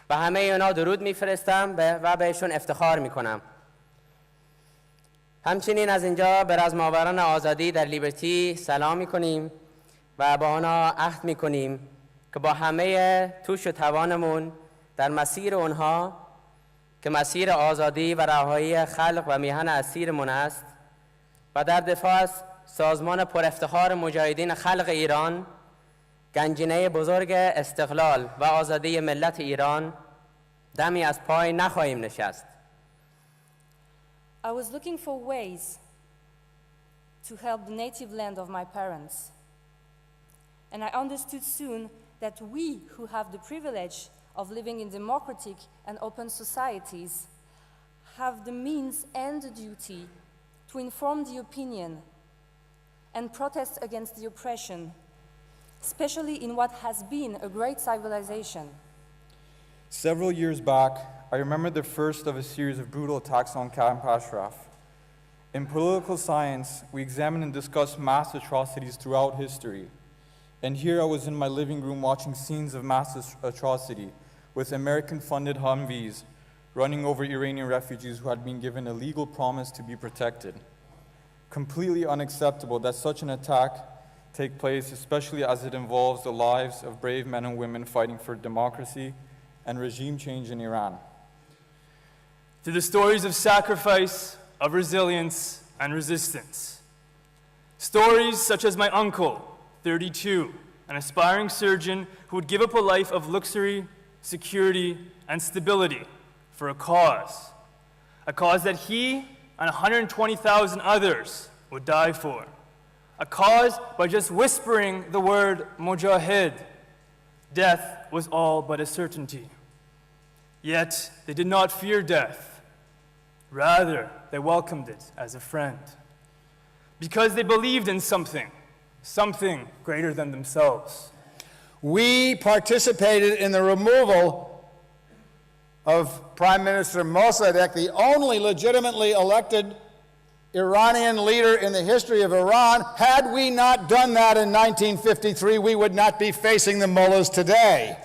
به همه اونا درود میفرستم و بهشون افتخار میکنم. همچنین از اینجا به رزماوران آزادی در لیبرتی سلام میکنیم و با آنها عهد میکنیم که با همه توش و توانمون در مسیر اونها که مسیر آزادی و رهایی خلق و میهن اسیرمون است و در دفاع از سازمان پر افتخار مجاهدین خلق ایران، گنجینه بزرگ استقلال و آزادی ملت ایران، دمی از پای نخواهیم نشست. I was looking for ways to help the native land of my parents. And I understood soon that we who have the privilege of living in democratic and open societies have the means and the duty to inform the opinion and protest against the oppression, especially in what has been a great civilization. Several years back, I remember the first of a series of brutal attacks on Camp Ashraf. In political science, we examine and discuss mass atrocities throughout history. And here I was in my living room watching scenes of mass atrocity with American-funded Humvees running over Iranian refugees who had been given a legal promise to be protected. Completely unacceptable that such an attack take place, especially as it involves the lives of brave men and women fighting for democracy and regime change in Iran. To the stories of sacrifice, of resilience, and resistance. Stories such as my uncle, 32, an aspiring surgeon who would give up a life of luxury, security, and stability for a cause that he and 120,000 others would die for. A cause by just whispering the word mujahid, death was all but a certainty. Yet they did not fear death. Rather, they welcomed it as a friend. Because they believed in something greater than themselves. We participated in the removal of Prime Minister Mossadegh, the only legitimately elected Iranian leader in the history of Iran. Had we not done that in 1953, we would not be facing the mullahs today.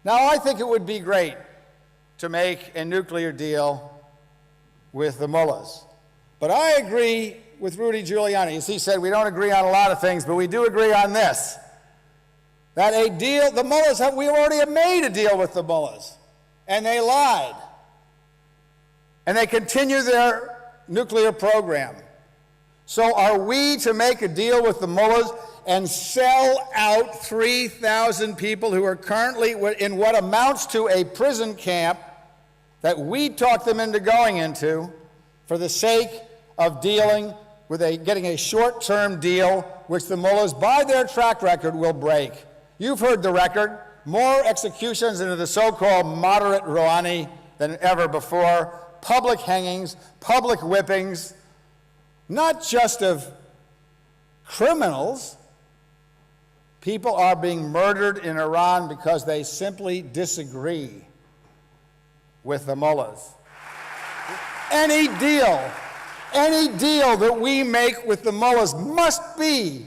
Now, I think it would be great to make a nuclear deal with the mullahs. But I agree with Rudy Giuliani. As he said, we don't agree on a lot of things, but we do agree on this. That a deal, the mullahs, we already have made a deal with the mullahs, and they lied. And they continue their nuclear program. So are we to make a deal with the mullahs and sell out 3,000 people who are currently in what amounts to a prison camp that we talked them into going into for the sake of dealing with getting a short-term deal which the mullahs, by their track record, will break? You've heard the record. More executions into the so-called moderate Rouhani than ever before. Public hangings, public whippings, not just of criminals. People are being murdered in Iran because they simply disagree with the mullahs. Any deal that we make with the mullahs must be,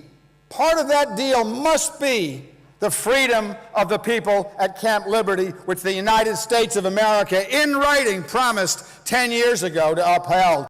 part of that deal must be the freedom of the people at Camp Liberty, which the United States of America, in writing, promised 10 years ago to uphold.